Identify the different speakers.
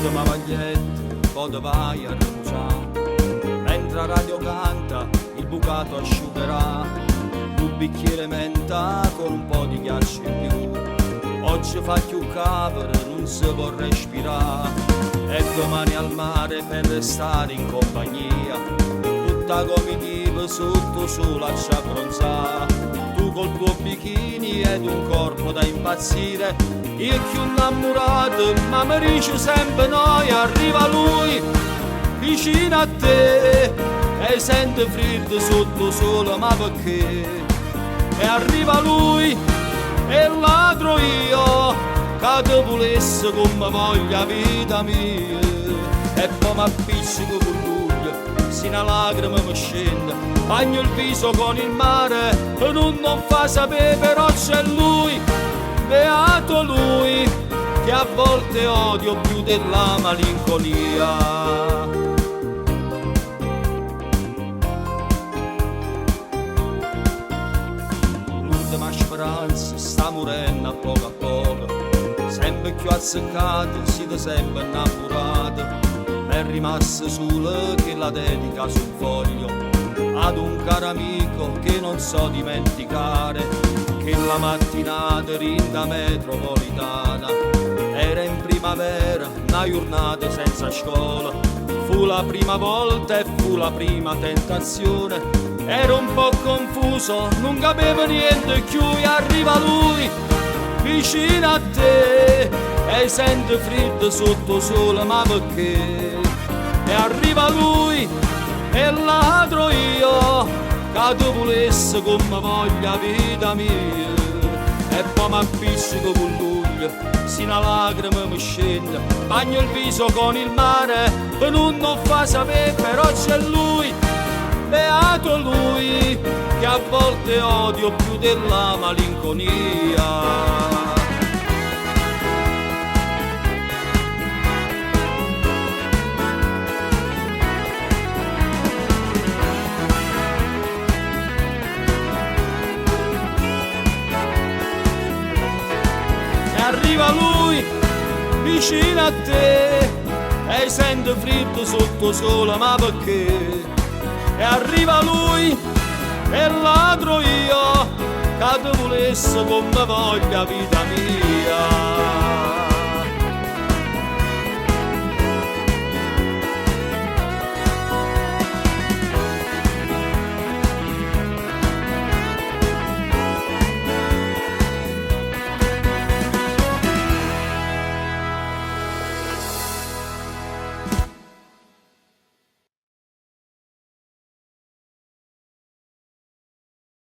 Speaker 1: L'ultima maglietta, poi te vai a rinunciare. Mentre la radio canta, il bucato asciugherà. Un bicchiere menta con un po' di ghiaccio in più. Oggi fa più cavolo, non si può respirare. E domani al mare per restare in compagnia. Tutta comitiva sotto sulla lascia bronzare. Tu col tuo bikini ed un corpo da impazzire. Io più innamorato, ma mi dice sempre noi. Arriva lui, vicino a te, e sente freddo sotto sole, ma perché? E arriva lui, e ladro io, che te volesse come voglia vita mia. E poi mi appiccico con lui, sino a lacrime mi scende. Bagno il viso con il mare, e non fa sapere, però c'è lui, beato lui, che a volte odio più della malinconia. L'ultima speranza sta morendo a poco, sempre più azzeccato, siete sempre innamorati. È rimasto solo che la dedica sul foglio ad un caro amico che non so dimenticare, che la mattinata rinda metropolitana era in primavera, una giornata senza scuola. Fu la prima volta e fu la prima tentazione. Ero un po' confuso, non capivo niente più. E arriva lui, vicino a te, e sente freddo sotto sole, ma perché? E arriva lui, e ladro io, che tu volesse come voglia vita mia. E poi mi appiccico con lui, sino a lacrime mi scende. Bagno il viso con il mare, e non fa sapere, però c'è lui, beato lui, che a volte odio più della malinconia. Arriva lui, vicino a te, e sente freddo sotto sole, ma perché? E arriva lui, e ladro io, che te volesse come voglia vita mia.